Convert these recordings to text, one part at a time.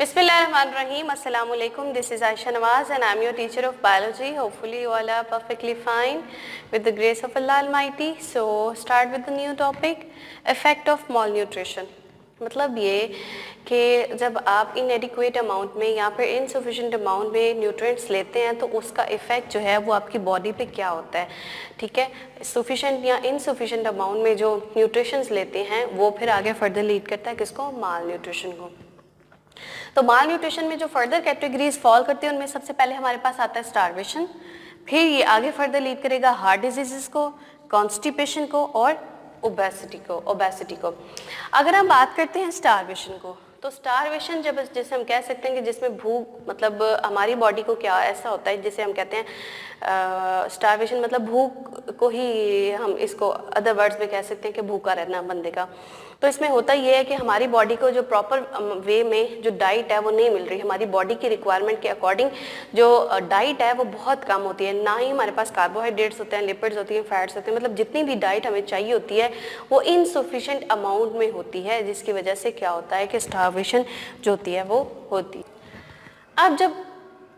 Bismillahirrahmanirrahim. Assalamu alaikum. This is Aisha Nawaz and I am your teacher of biology. Hopefully you all are perfectly fine with the grace of Allah Almighty. So start with the new topic, effect of malnutrition. मतलब ये कि जब आप इनएडिक्वेट amount में या फिर insufficient amount में nutrients लेते हैं तो उसका इफ़ेक्ट जो है वो आपकी बॉडी पे क्या होता है, ठीक है। सफिशिएंट या इनसफिशिएंट अमाउंट में जो न्यूट्रिशंस लेते हैं वो फिर आगे फर्दर लीड करता है किसको, माल न्यूट्रिशन को। तो माल न्यूट्रिशन में जो फर्दर कैटेगरीज फॉल करती है उनमें सबसे पहले हमारे पास आता है स्टारवेशन, फिर ये आगे फर्दर लीड करेगा हार्ट डिजीजेस को, कॉन्स्टिपेशन को और ओबेसिटी को। अगर हम बात करते हैं स्टारवेशन को, तो स्टारवेशन जब जैसे हम कह सकते हैं कि जिसमें भूख मतलब हमारी बॉडी को क्या ऐसा होता है जिसे हम कहते हैं स्टारवेशन मतलब भूख को ही हम इसको अदर वर्ड्स में कह सकते हैं कि भूखा रहना बंदे का। तो इसमें होता ये है कि हमारी बॉडी को जो प्रॉपर वे में जो डाइट है वो नहीं मिल रही, हमारी बॉडी की रिक्वायरमेंट के अकॉर्डिंग जो डाइट है वो बहुत कम होती है, ना ही हमारे पास कार्बोहाइड्रेट्स होते हैं, लिपिड्स होती हैं, फैट्स होते हैं, मतलब जितनी भी डाइट हमें चाहिए होती है वो इनसफिशिएंट अमाउंट में होती है, जिसकी वजह से क्या होता है कि स्टारवेशन जो होती है वो होती है। अब जब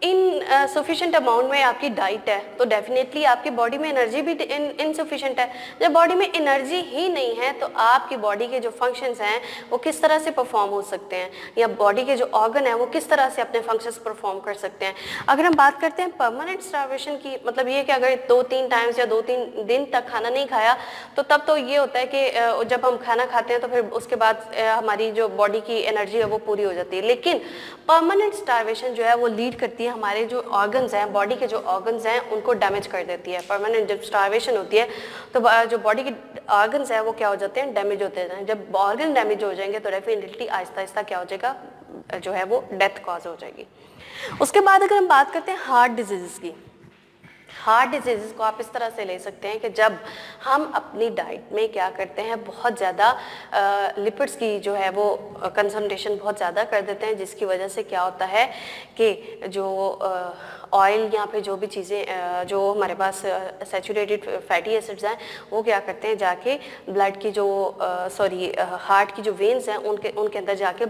इन सफिशिएंट अमाउंट में आपकी डाइट है तो डेफिनेटली आपकी बॉडी में एनर्जी भी इनसफिशिएंट है। जब बॉडी में एनर्जी ही नहीं है तो आपकी बॉडी के जो फंक्शंस हैं वो किस तरह से परफॉर्म हो सकते हैं, या बॉडी के जो ऑर्गन है वो किस तरह से अपने फंक्शंस परफॉर्म कर सकते हैं। अगर हम बात करते हैं परमानेंट स्टारवेशन की, मतलब ये कि अगर 2-3 टाइम्स या 2-3 दिन तक खाना नहीं खाया तो तब तो ये होता है कि जब हम खाना खाते हैं तो फिर उसके बाद हमारी जो बॉडी की एनर्जी है वो पूरी हो जाती है। लेकिन परमानेंट स्टारवेशन जो है वो लीड करती है हमारे जो ऑर्गन्स हैं, बॉडी के जो ऑर्गन्स हैं उनको डैमेज कर देती है। परमानेंट जब स्टारवेशन होती है तो जो बॉडी के ऑर्गन्स हैं वो क्या हो जाते हैं, डैमेज होते हैं। जब ऑर्गन डैमेज हो जाएंगे तो डेफिनेटली आहिस्ता आहिस्ता क्या हो जाएगा, जो है वो डेथ कॉज हो जाएगी। उसके बाद अगर हम बात करते हैं हार्ट डिजीजेस की, हार्ट डिजीज़ को आप इस तरह से ले सकते हैं कि जब हम अपनी डाइट में क्या करते हैं, बहुत ज़्यादा लिपिड्स की जो है वो कंसंट्रेशन बहुत ज़्यादा कर देते हैं, जिसकी वजह से क्या होता है कि जो ऑयल या फिर जो भी चीज़ें जो हमारे पास सैचुरेटेड फैटी एसिड्स हैं वो क्या करते हैं जाके ब्लड की जो हार्ट की जो वेन्स हैं उनके अंदर जाके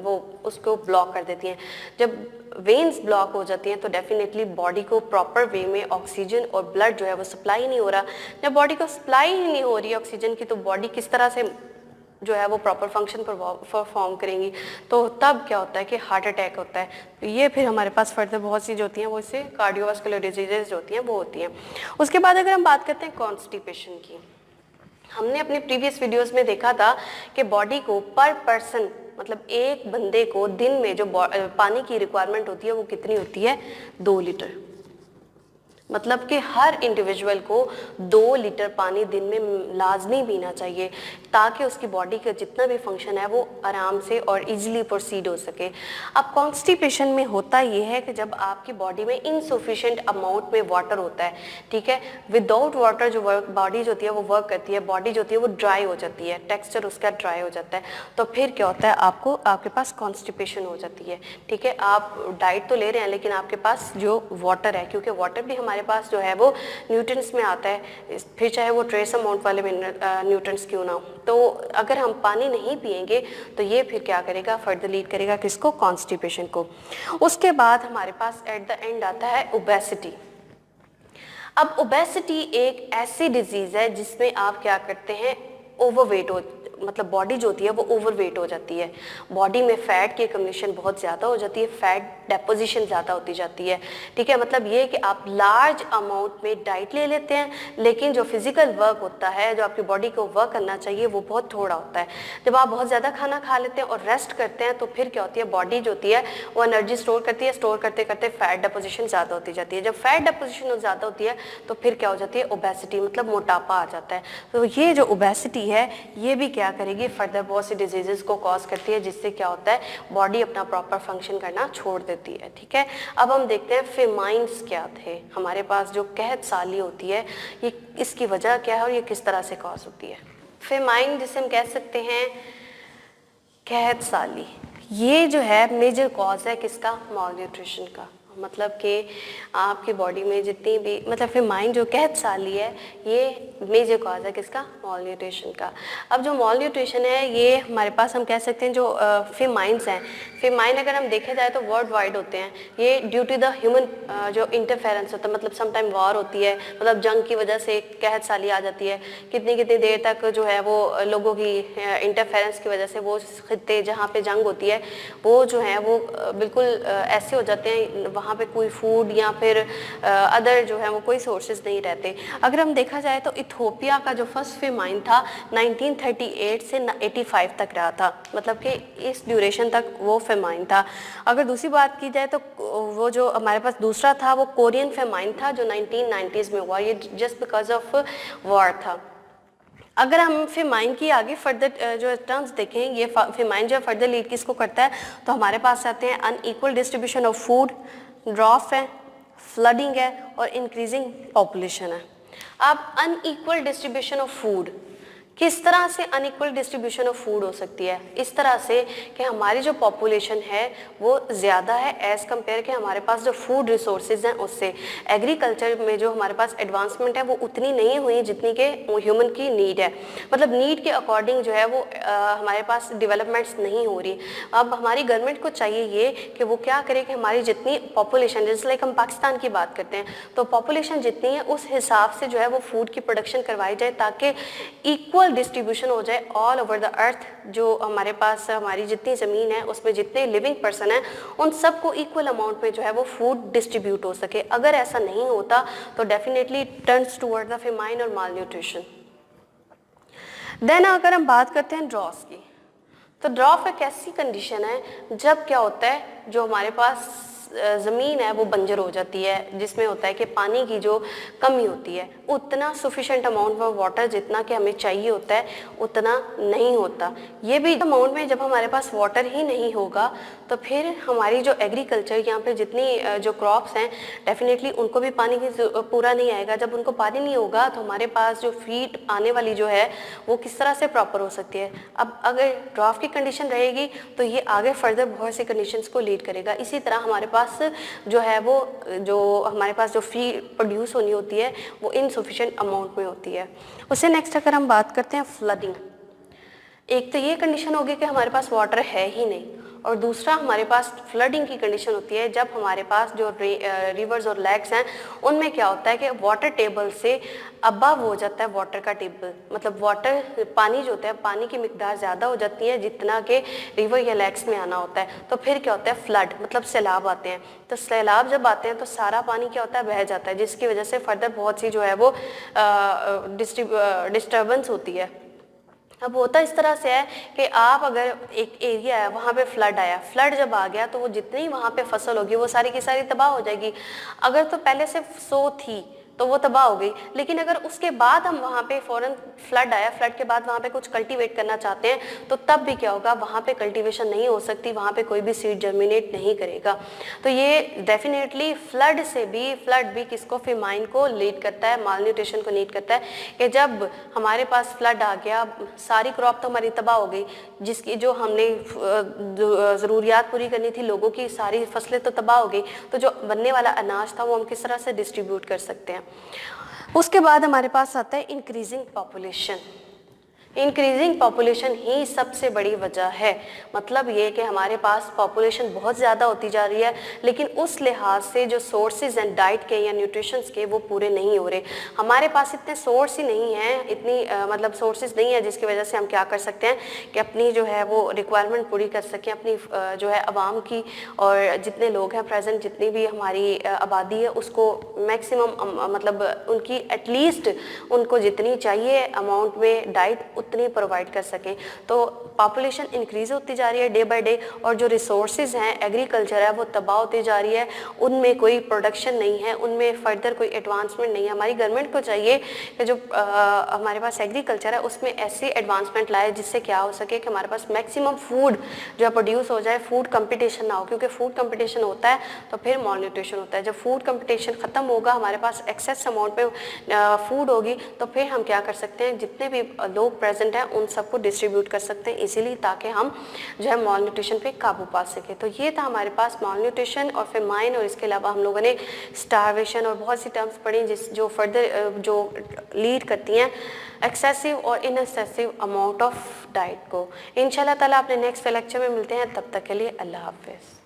वो उसको ब्लॉक कर देती हैं। जब वेन्स ब्लॉक हो जाती हैं तो डेफिनेटली बॉडी को प्रॉपर वे में ऑक्सीजन और ब्लड जो है वो सप्लाई नहीं हो रहा। जब बॉडी को सप्लाई ही नहीं हो रही ऑक्सीजन की तो बॉडी किस तरह से जो है वो प्रॉपर फंक्शन परफॉर्म करेंगी, तो तब क्या होता है कि हार्ट अटैक होता है। तो ये फिर हमारे पास फर्दर बहुत सी जो होती हैं वो इससे कार्डियोवास्कुलर डिजीजेज जो होती हैं वो होती हैं। उसके बाद अगर हम बात करते हैं कॉन्स्टिपेशन की, हमने अपने प्रीवियस वीडियोस में देखा था कि बॉडी को पर पर्सन मतलब एक बंदे को दिन में जो पानी की रिक्वायरमेंट होती है वो कितनी होती है, 2 लीटर। मतलब कि हर इंडिविजुअल को 2 लीटर पानी दिन में लाजमी पीना चाहिए ताकि उसकी बॉडी का जितना भी फंक्शन है वो आराम से और इजीली प्रोसीड हो सके। अब कॉन्स्टिपेशन में होता ये है कि जब आपकी बॉडी में इनसफिशिएंट अमाउंट में वाटर होता है, ठीक है, विदाउट वाटर जो बॉडी जो होती है वो वर्क करती है, बॉडी जो होती है वो ड्राई हो जाती है, टेक्सचर उसका ड्राई हो जाता है, तो फिर क्या होता है आपके पास कॉन्स्टिपेशन हो जाती है। ठीक है, आप डाइट तो ले रहे हैं लेकिन आपके पास जो वाटर है, क्योंकि वाटर भी हमारे पास जो है वो न्यूट्रिएंट्स में आता है, फिर चाहे वो ट्रेस अमाउंट वाले न्यूट्रिएंट्स क्यों ना हो, तो अगर हम पानी नहीं पिएंगे तो ये फिर क्या करेगा, फर्दर लीड करेगा किसको, कॉन्स्टिपेशन को। उसके बाद हमारे पास एट द एंड आता है ओबेसिटी। अब ओबेसिटी एक ऐसी डिजीज है जिसमें आप क्या करते हैं, ओवरवेट हो, मतलब बॉडी जो होती है वो ओवरवेट हो जाती है, बॉडी में फैट की एक्युमुलेशन बहुत ज़्यादा हो जाती है, फैट डेपोजिशन ज़्यादा होती जाती है। ठीक है, मतलब ये कि आप लार्ज अमाउंट में डाइट ले लेते हैं लेकिन जो फिजिकल वर्क होता है, जो आपकी बॉडी को वर्क करना चाहिए वो बहुत थोड़ा होता है। जब आप बहुत ज़्यादा खाना खा लेते हैं और रेस्ट करते हैं तो फिर क्या होती है, बॉडी जो होती है वो एनर्जी स्टोर करती है, स्टोर करते करते फैट डेपोजिशन ज़्यादा होती जाती है। जब फैट डेपोजिशन ज़्यादा होती है तो फिर क्या हो जाती है, ओबेसिटी, मतलब मोटापा आ जाता है। तो ये जो ओबेसिटी है ये भी क्या करेगी, फर्दर बहुत सी डिजीजेस को कॉज करती है, जिससे क्या होता है, बॉडी अपना प्रॉपर फंक्शन करना छोड़ देती है। ठीक है, अब हम देखते हैं फेमाइन्स क्या थे हमारे पास। जो कहत साली होती है ये इसकी वजह क्या है और ये किस तरह से कॉज होती है। फेमाइन जिसे हम कह सकते हैं कहत साली, ये जो है मेजर कॉज है किसका, माल न्यूट्रिशन का। मतलब कि आपकी बॉडी में जितनी भी मतलब फेमाइन जो कहत साली है, ये मेजर कॉज है किसका? मॉल न्यूट्रिशन का। अब जो मॉल न्यूट्रिशन है ये हमारे पास हम कह सकते हैं जो फेमाइंस हैं, फेमाइन अगर हम देखे जाए तो वर्ल्ड वाइड होते हैं। ये ड्यू टू द ह्यूमन जो इंटरफेरेंस होता है, मतलब समटाइम वॉर होती है, मतलब जंग की वजह से कहत साली आ जाती है, कितनी कितनी देर तक जो है वो लोगों की इंटरफेरेंस की वजह से वो खित्ते जहाँ पे जंग होती है वो जो है वो बिल्कुल ऐसे हो जाते हैं, वहाँ पे कोई फूड या फिर अदर जो है वो कोई सोर्सेज नहीं रहते। अगर हम देखा जाए तो इथोपिया का जो फर्स्ट फेमाइन था 1938 से 85 तक रहा था, मतलब कि इस ड्यूरेशन तक वो फेमाइन था। अगर दूसरी बात की जाए तो वो जो हमारे पास दूसरा था वो कोरियन फेमाइन था जो 1990s में हुआ, ये जस्ट बिकॉज ऑफ वॉर था। अगर हम फेमाइन की आगे फर्दर जो टर्म्स देखें, ये फेमाइन जो फर्दर लीड किसको करता है, तो हमारे पास आते हैं अनइक्वल डिस्ट्रीब्यूशन ऑफ फूड, ड्रॉफ है, फ्लडिंग है और इंक्रीजिंग पॉपुलेशन है। अब अनइक्वल डिस्ट्रीब्यूशन ऑफ फूड, किस तरह से अनइक्वल डिस्ट्रीब्यूशन ऑफ फूड हो सकती है? इस तरह से कि हमारी जो पॉपुलेशन है वो ज़्यादा है एज़ कम्पेयर के हमारे पास जो फूड रिसोर्सेज हैं उससे। एग्रीकल्चर में जो हमारे पास एडवांसमेंट है वो उतनी नहीं हुई जितनी के ह्यूमन की नीड है, मतलब नीड के अकॉर्डिंग जो है वो हमारे पास डेवलपमेंट्स नहीं हो रही। अब हमारी गवर्नमेंट को चाहिए ये कि वो क्या करे कि हमारी जितनी पॉपुलेशन, जैसे लाइक हम पाकिस्तान की बात करते हैं तो पॉपुलेशन जितनी है उस हिसाब से जो है वो फूड की प्रोडक्शन करवाई जाए ताकि इक्वल डिस्ट्रीब्यूशन हो जाए ऑल ओवर द अर्थ। जो हमारे पास हमारी जितनी ज़मीन है उसमें जितने लिविंग पर्सन हैं उन सबको इक्वल अमाउंट में जो है वो फूड डिस्ट्रीब्यूट हो सके। अगर ऐसा नहीं होता तो definitely turns toward the famine और माल न्यूट्रिशन। देन अगर हम बात करते हैं ड्रॉस की, तो ड्रॉफ एक ऐसी कंडीशन है जब क्या होता है जो हमारे पास ज़मीन है वो बंजर हो जाती है, जिसमें होता है कि पानी की जो कमी होती है, उतना सफिशेंट अमाउंट ऑफ वाटर जितना कि हमें चाहिए होता है उतना नहीं होता। ये भी अमाउंट में जब हमारे पास वाटर ही नहीं होगा तो फिर हमारी जो एग्रीकल्चर यहाँ पे जितनी जो क्रॉप्स हैं डेफिनेटली उनको भी पानी की पूरा नहीं आएगा। जब उनको पानी नहीं होगा तो हमारे पास जो फीड आने वाली जो है वो किस तरह से प्रॉपर हो सकती है। अब अगर ड्राफ्ट की कंडीशन रहेगी तो ये आगे फर्दर बहुत सी कंडीशंस को लीड करेगा। इसी तरह हमारे पास जो है वो जो हमारे पास जो फीड प्रोड्यूस होनी होती है वो इनसफिशिएंट अमाउंट में होती है। उससे नेक्स्ट अगर हम बात करते हैं फ्लडिंग, एक तो ये कंडीशन होगी कि हमारे पास वाटर है ही नहीं, और दूसरा हमारे पास फ्लडिंग की कंडीशन होती है जब हमारे पास जो रिवर्स और लेक्स हैं उनमें क्या होता है कि वाटर टेबल से अबव हो जाता है वाटर का टेबल, मतलब वाटर पानी जो होता है पानी की मिकदार ज़्यादा हो जाती है जितना कि रिवर या लेक्स में आना होता है। तो फिर क्या होता है फ्लड, मतलब सैलाब आते हैं। तो सैलाब जब आते हैं तो सारा पानी क्या होता है बह जाता है, जिसकी वजह से फर्दर बहुत सी जो है वो डिस्टर्बेंस होती है। अब होता इस तरह से है कि आप अगर एक एरिया है वहाँ पे फ्लड आया, फ्लड जब आ गया तो वो जितनी वहाँ पे फसल होगी वो सारी की सारी तबाह हो जाएगी। अगर तो पहले से सो थी तो वो तबाह हो गई, लेकिन अगर उसके बाद हम वहाँ पे फौरन फ्लड आया, फ्लड के बाद वहाँ पे कुछ कल्टीवेट करना चाहते हैं तो तब भी क्या होगा, वहाँ पे कल्टीवेशन नहीं हो सकती, वहाँ पे कोई भी सीड जर्मिनेट नहीं करेगा। तो ये डेफिनेटली फ्लड भी किसको, फेमाइन को लीड करता है, माल न्यूट्रिशन को लीड करता है कि जब हमारे पास फ्लड आ गया सारी क्रॉप तो हमारी तबाह हो गई, जिसकी जो हमने ज़रूरियात पूरी करनी थी लोगों की, सारी फसलें तो तबाह हो गई, तो जो बनने वाला अनाज था वो हम किस तरह से डिस्ट्रीब्यूट कर सकते हैं। उसके बाद हमारे पास आता है इंक्रीजिंग पॉपुलेशन। इंक्रीजिंग पॉपुलेशन ही सबसे बड़ी वजह है, मतलब ये कि हमारे पास पॉपुलेशन बहुत ज़्यादा होती जा रही है लेकिन उस लिहाज से जो सोर्सेज एंड डाइट के या न्यूट्रिशंस के वो पूरे नहीं हो रहे। हमारे पास इतने सोर्स ही नहीं हैं, इतनी मतलब सोर्सेज नहीं है जिसकी वजह से हम क्या कर सकते हैं कि अपनी जो है वो रिक्वायरमेंट पूरी कर सकें अपनी जो है आवाम की, और जितने लोग हैं प्रेजेंट, जितनी भी हमारी आबादी है उसको मैक्सिमम मतलब उनकी एटलीस्ट उनको जितनी चाहिए अमाउंट में डाइट उतनी प्रोवाइड कर सकें। तो पॉपुलेशन इंक्रीज होती जा रही है डे बाय डे, और जो रिसोर्सेज हैं एग्रीकल्चर है वो तबाह होती जा रही है, उनमें कोई प्रोडक्शन नहीं है, उनमें फर्दर कोई एडवांसमेंट नहीं है। हमारी गवर्नमेंट को चाहिए कि जो हमारे पास एग्रीकल्चर है उसमें ऐसी एडवांसमेंट लाए जिससे क्या हो सके कि हमारे पास मैक्सिमम फूड जो है प्रोड्यूस हो जाए, फूड कंपटीशन ना हो, क्योंकि फूड कंपटीशन होता है तो फिर मॉल न्यूट्रिशन होता है। जब फूड कंपटीशन ख़त्म होगा, हमारे पास एक्सेस अमाउंट पे फूड होगी, तो फिर हम क्या कर सकते हैं, जितने भी लोग प्रेजेंट हैं उन सबको डिस्ट्रीब्यूट कर सकते हैं इजीली, ताकि हम जो है मॉल न्यूट्रिशन पे काबू पा सकें। तो ये था हमारे पास मॉल न्यूट्रिशन और फेमाइन, और इसके अलावा हम लोगों ने स्टारवेशन और बहुत सी टर्म्स पढ़ी जो फर्दर जो लीड करती हैं एक्सेसिव और इनएक्सेसिव अमाउंट ऑफ डाइट को। इंशाल्लाह ताला अपने नेक्स्ट लेक्चर में मिलते हैं, तब तक के लिए अल्लाह हाफिज़।